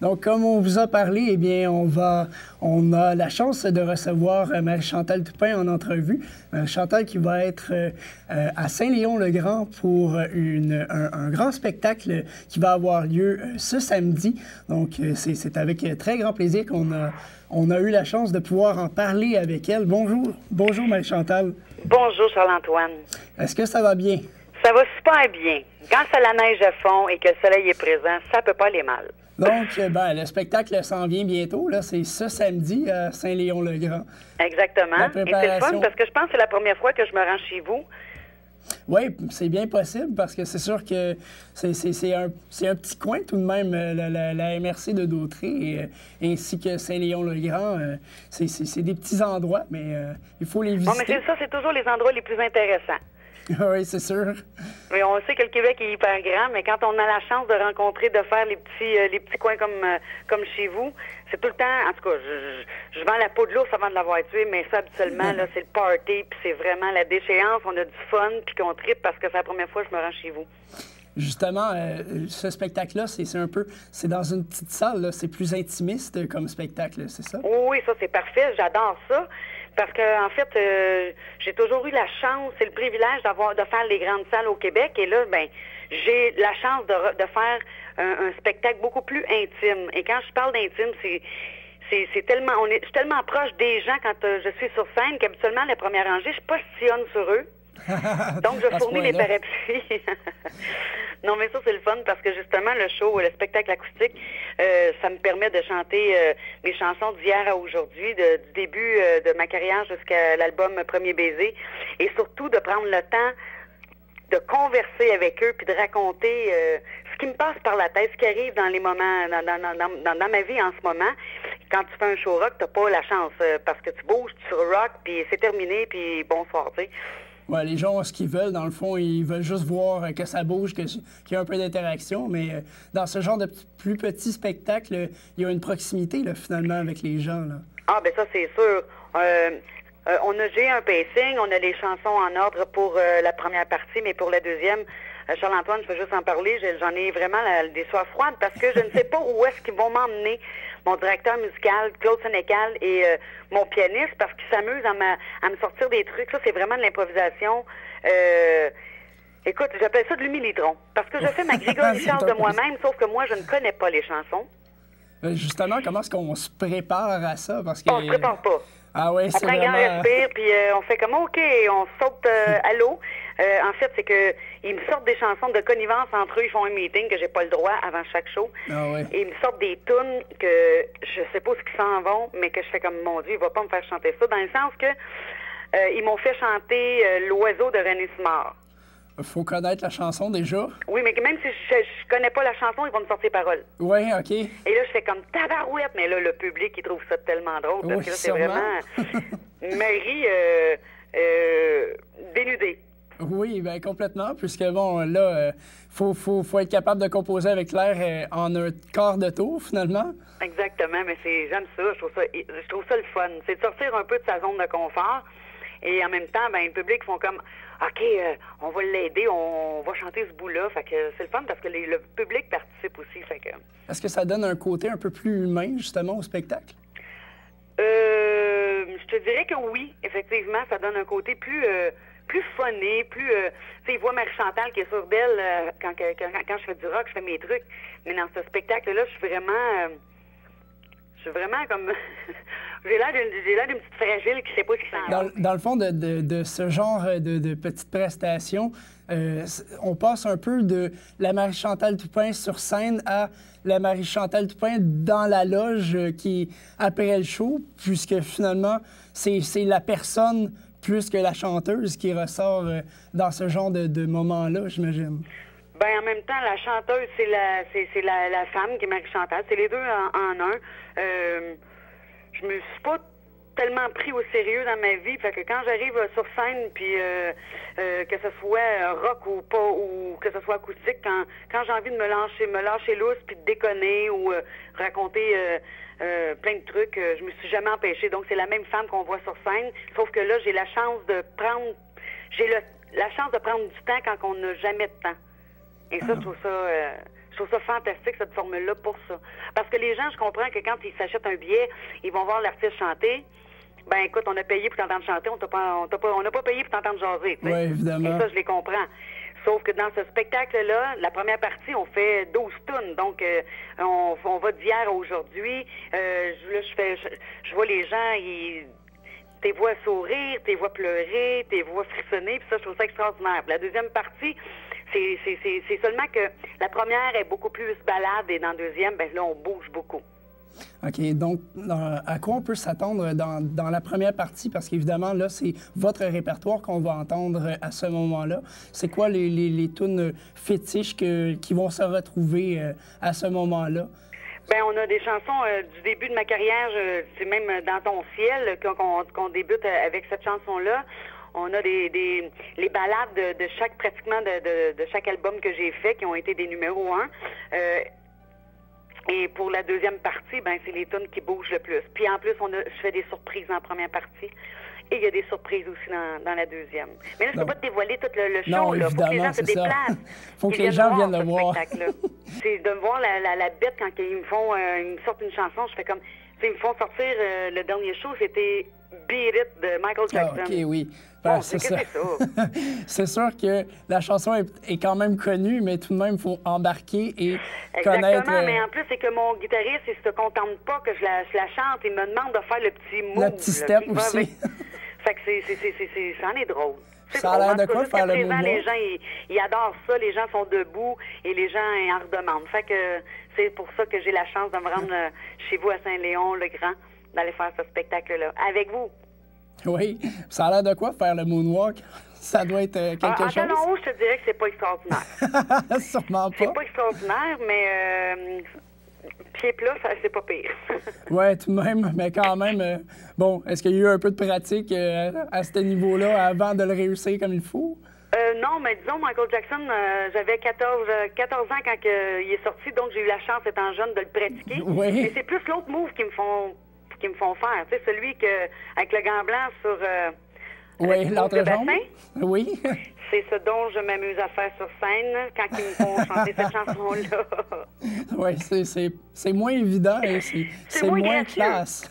Donc, comme on vous a parlé, eh bien, on a la chance de recevoir Marie-Chantal Toupin en entrevue. Marie-Chantal qui va être à Saint-Léon-le-Grand pour un grand spectacle qui va avoir lieu ce samedi. Donc, c'est avec très grand plaisir qu'on a eu la chance de pouvoir en parler avec elle. Bonjour. Bonjour, Marie-Chantal. Bonjour, Charles-Antoine. Est-ce que ça va bien? Ça va super bien. Quand ça la neige à fond et que le soleil est présent, ça peut pas aller mal. Donc, le spectacle s'en vient bientôt. Là, c'est ce samedi à Saint-Léon-le-Grand. Exactement. Et c'est le fun parce que je pense que c'est la première fois que je me rends chez vous. Oui, c'est bien possible parce que c'est sûr que c'est un petit coin tout de même, la MRC de Dautré ainsi que Saint-Léon-le-Grand. C'est des petits endroits, mais il faut les visiter. Bon, mais c'est ça, c'est toujours les endroits les plus intéressants. Oui, c'est sûr. Mais on sait que le Québec est hyper grand, mais quand on a la chance de rencontrer, de faire les petits coins comme chez vous, c'est tout le temps, en tout cas, je vends la peau de l'ours avant de l'avoir tué, mais ça, habituellement, là, c'est le party, puis c'est vraiment la déchéance, on a du fun, puis qu'on tripe parce que c'est la première fois que je me rends chez vous. Justement, ce spectacle-là, c'est dans une petite salle, c'est plus intimiste comme spectacle, c'est ça? Oui, ça, c'est parfait, j'adore ça. Parce que en fait, j'ai toujours eu la chance, c'est le privilège de faire les grandes salles au Québec. Et là, ben, j'ai la chance de faire un spectacle beaucoup plus intime. Et quand je parle d'intime, c'est tellement, je suis tellement proche des gens quand je suis sur scène qu'habituellement, les premières rangées, je postillonne sur eux. Donc, je fournis les parapluies. Non, mais ça, c'est le fun parce que justement, le show, le spectacle acoustique, ça me permet de chanter mes chansons d'hier à aujourd'hui, du début de ma carrière jusqu'à l'album Premier baiser, et surtout de prendre le temps de converser avec eux puis de raconter ce qui me passe par la tête, ce qui arrive dans les moments, dans ma vie en ce moment. Quand tu fais un show rock, t'as pas la chance parce que tu bouges, tu rock, puis c'est terminé, puis bonsoir, tu sais. Ouais, les gens, ce qu'ils veulent, dans le fond, ils veulent juste voir que ça bouge, qu'il y a un peu d'interaction. Mais dans ce genre de plus petits spectacles, il y a une proximité, là, finalement, avec les gens. Là. Ah, ben ça, c'est sûr. J'ai un pacing, on a les chansons en ordre pour la première partie, mais pour la deuxième, Charles-Antoine, je peux juste en parler, j'en ai vraiment des soirs froides parce que je ne sais pas où est-ce qu'ils vont m'emmener. Mon directeur musical, Claude Sénécal, et mon pianiste, parce qu'ils s'amusent à me sortir des trucs. Ça, c'est vraiment de l'improvisation. Écoute, j'appelle ça de l'humilitron. Parce que je fais ma Grégory Richard de moi-même, sauf que moi, je ne connais pas les chansons. Justement, comment est-ce qu'on se prépare à ça? Parce que... On se prépare pas. Ah ouais, c'est vraiment... On prend un grand respire, puis on fait comme, OK, on saute à l'eau. En fait, c'est que ils me sortent des chansons de connivence entre eux. Ils font un meeting que j'ai pas le droit avant chaque show. Ah ouais. Et ils me sortent des tunes que je sais pas ce qu'ils s'en vont, mais que je fais comme, mon Dieu, il va pas me faire chanter ça. Dans le sens que ils m'ont fait chanter L'Oiseau de René Simard. Faut connaître la chanson déjà. Oui, mais même si je connais pas la chanson, ils vont me sortir les paroles. Oui, OK. Et là, je fais comme tabarouette, mais là, le public, il trouve ça tellement drôle. Parce que là, c'est vraiment Marie dénudée. Oui, bien complètement, puisque bon, là, faut être capable de composer avec l'air en un quart de tour, finalement. Exactement, mais j'aime ça, je trouve ça le fun. C'est de sortir un peu de sa zone de confort. Et en même temps, ben, le public font comme, OK, on va l'aider, on va chanter ce bout-là. Fait que c'est le fun parce que le public participe aussi. Fait que... Est-ce que ça donne un côté un peu plus humain, justement, au spectacle? Je te dirais que oui, effectivement, ça donne un côté plus funné, plus... tu sais, il voit Marie-Chantal qui est sûre d'elle quand je fais du rock, je fais mes trucs. Mais dans ce spectacle-là, je suis vraiment comme... j'ai l'air d'une petite fragile qui sait pas ce qui s'en va. Dans le fond de ce genre de petites prestations, on passe un peu de la Marie-Chantal Toupin sur scène à la Marie-Chantal Toupin dans la loge qui après le show, puisque finalement, c'est la personne plus que la chanteuse qui ressort dans ce genre de moments-là, j'imagine. Ben en même temps, la chanteuse, c'est la femme qui est Marie-Chantal. C'est les deux en un. Je me suis pas tellement pris au sérieux dans ma vie. Fait que quand j'arrive sur scène, puis que ce soit rock ou pas, ou que ce soit acoustique, quand j'ai envie de me lâcher lousse, puis de déconner ou raconter plein de trucs, je me suis jamais empêchée. Donc c'est la même femme qu'on voit sur scène, sauf que là j'ai la chance de prendre, la chance de prendre du temps quand on n'a jamais de temps. Et ça, je trouve trouve ça fantastique, cette formule-là, pour ça. Parce que les gens, je comprends que quand ils s'achètent un billet, ils vont voir l'artiste chanter. Ben écoute, on a payé pour t'entendre chanter, on n'a pas payé pour t'entendre jaser. Oui, évidemment. Et ça, je les comprends. Sauf que dans ce spectacle-là, la première partie, on fait 12 tunes. Donc, on va d'hier à aujourd'hui. Je vois les gens, t'es vois sourire, t'es vois pleurer, t'es vois frissonner. Puis ça, je trouve ça extraordinaire. Puis la deuxième partie, c'est seulement que la première est beaucoup plus balade et dans la deuxième, ben là, on bouge beaucoup. OK. Donc, à quoi on peut s'attendre dans la première partie? Parce qu'évidemment, là, c'est votre répertoire qu'on va entendre à ce moment-là. C'est quoi les tunes fétiches qui vont se retrouver à ce moment-là? Bien, on a des chansons du début de ma carrière, c'est même dans ton ciel qu'on débute avec cette chanson-là. On a les ballades de pratiquement de chaque album que j'ai fait qui ont été des numéros 1. Et pour la deuxième partie, ben c'est les tunes qui bougent le plus. Puis en plus, je fais des surprises en première partie. Et il y a des surprises aussi dans la deuxième. Mais là, je ne peux pas te dévoiler tout le show. Non, là. Faut que les gens se déplacent. Faut que les gens viennent le voir. C'est de me voir la bête quand ils me sortent une chanson. Je fais comme... Ils me font sortir le dernier show, c'était Beat It de Michael Jackson. Ah, OK, oui. Bon, Ben, c'est ça. C'est sûr que la chanson est quand même connue, mais tout de même, il faut embarquer et connaître... Exactement, mais en plus, c'est que mon guitariste, il se contente pas que je la chante. Il me demande de faire le petit move. Le petit step aussi. Fait que ça en est drôle. Ça a l'air de quoi faire le mouvement? Les gens, ils adorent ça. Les gens sont debout et les gens en redemandent. Fait que c'est pour ça que j'ai la chance de me rendre chez vous à Saint-Léon-le-Grand, d'aller faire ce spectacle-là. Avec vous. Oui. Ça a l'air de quoi faire le moonwalk? Ça doit être quelque chose. En talons hauts, je te dirais que c'est pas extraordinaire. Sûrement pas. C'est pas extraordinaire, mais... pied plat, c'est pas pire. Oui, tout de même, mais quand même, bon, est-ce qu'il y a eu un peu de pratique à ce niveau-là avant de le réussir comme il faut? Non, mais disons, Michael Jackson, j'avais 14 ans quand il est sorti, donc j'ai eu la chance, étant jeune, de le pratiquer. Oui. Mais c'est plus l'autre move qui me font faire, tu sais, celui avec le gant blanc sur... oui, l'entrejambe. Oui. C'est ce dont je m'amuse à faire sur scène quand ils me font chanter cette chanson-là. Oui, c'est moins évident et c'est moins classe.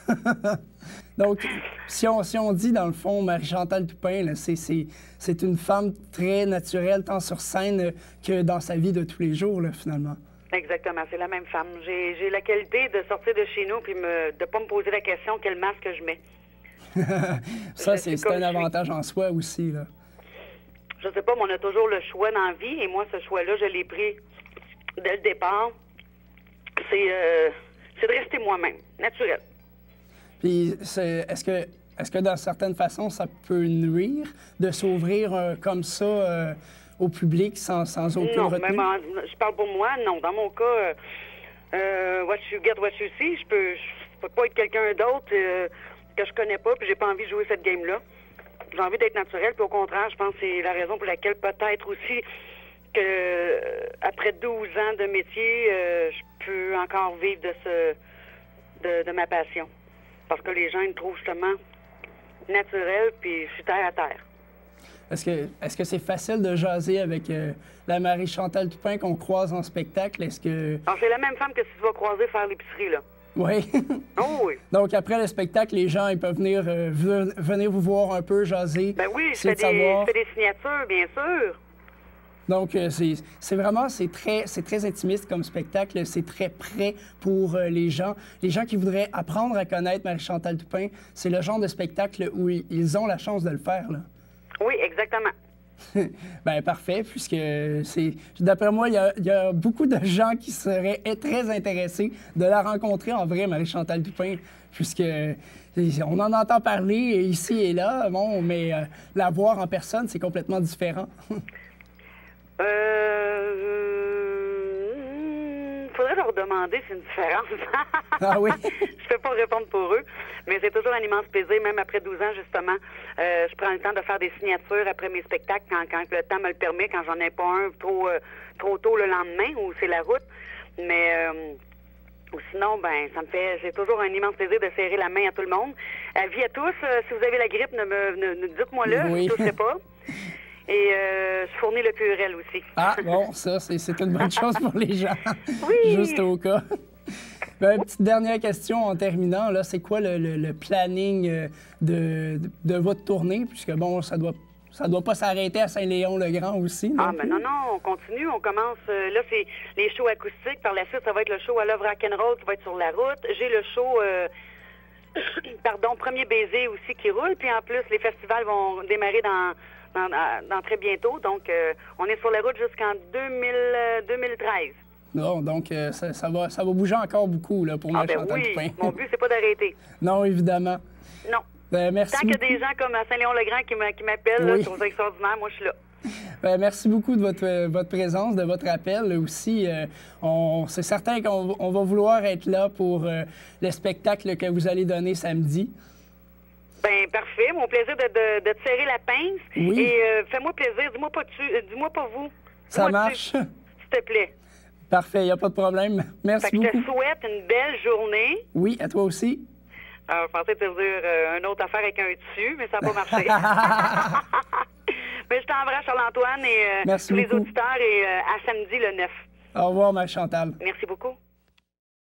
Donc, si on dit, dans le fond, Marie-Chantal Toupin, c'est une femme très naturelle, tant sur scène que dans sa vie de tous les jours, là, finalement. Exactement, c'est la même femme. J'ai la qualité de sortir de chez nous et de ne pas me poser la question quel masque je mets. Ça, c'est un avantage en soi aussi, là. Je sais pas, mais on a toujours le choix dans la vie, et moi, ce choix-là, je l'ai pris dès le départ. C'est de rester moi-même, naturel. Puis, est-ce que dans certaines façons, ça peut nuire de s'ouvrir comme ça au public sans aucune retenue? Non, même je parle pour moi, non. Dans mon cas, what you get, what you see, je peux pas être quelqu'un d'autre que je connais pas, puis j'ai pas envie de jouer cette game-là. J'ai envie d'être naturel, puis au contraire, je pense que c'est la raison pour laquelle peut-être aussi que après 12 ans de métier, je peux encore vivre de ma passion. Parce que les gens ils me trouvent justement naturel, puis je suis terre à terre. Est-ce que c'est facile de jaser avec la Marie-Chantal Toupin qu'on croise en spectacle? Alors, c'est la même femme que si tu vas croiser faire l'épicerie, là. Oui. Oh oui. Donc, après le spectacle, les gens ils peuvent venir vous voir un peu, jaser. Ben oui, je fais des signatures, bien sûr. Donc, c'est très intimiste comme spectacle. C'est très prêt pour les gens. Les gens qui voudraient apprendre à connaître Marie-Chantal Toupin, c'est le genre de spectacle où ils ont la chance de le faire, là. Oui, exactement. Bien, parfait, puisque d'après moi, il y a beaucoup de gens qui seraient très intéressés de la rencontrer en vrai, Marie-Chantal Toupin, puisque on en entend parler ici et là, bon, mais la voir en personne, c'est complètement différent. Faudrait leur demander c'est une différence. Ah oui? Je peux pas répondre pour eux, mais c'est toujours un immense plaisir, même après 12 ans, justement. Je prends le temps de faire des signatures après mes spectacles quand le temps me le permet, quand j'en ai pas un trop tôt le lendemain, ou c'est la route. Mais ou sinon, ben c'est toujours un immense plaisir de serrer la main à tout le monde. Avis à tous, si vous avez la grippe, dites-moi-le, oui. je ne toucherai pas. Et je fournis le purel aussi. Ah, bon, ça, c'est une bonne chose pour les gens. Oui! Juste au cas. Ben, petite dernière question en terminant, là, c'est quoi le planning de votre tournée? Puisque, bon, ça doit pas s'arrêter à Saint-Léon-le-Grand aussi. Ah, mais non, on continue. On commence. Là, c'est les shows acoustiques. Par la suite, ça va être le show à l'œuvre rock'n'roll qui va être sur la route. J'ai le show, Premier Baiser aussi qui roule. Puis en plus, les festivals vont démarrer dans très bientôt. Donc, on est sur la route jusqu'en 2013. Non, donc ça va bouger encore beaucoup là, pour Chantal oui. Toupin. Mon but, c'est pas d'arrêter. Non, évidemment. Non. Ben, merci Tant qu'il y a des gens comme à Saint-Léon-le-Grand qui m'appellent, oui. je trouve ça extraordinaire. Moi, je suis là. Ben, merci beaucoup de votre présence, de votre appel aussi. C'est certain qu'on va vouloir être là pour le spectacle que vous allez donner samedi. Ben parfait. Mon plaisir de te serrer la pince. Oui. Et fais-moi plaisir. Dis-moi pas vous. Ça marche. S'il te plaît. Parfait, il n'y a pas de problème. Merci beaucoup. Je te souhaite une belle journée. Oui, à toi aussi. Alors, je pensais te dire une autre affaire avec un dessus, mais ça n'a pas marché. Mais je t'embrasse, Charles-Antoine, et tous les auditeurs, et à samedi le 9. Au revoir, Marie-Chantal. Merci beaucoup.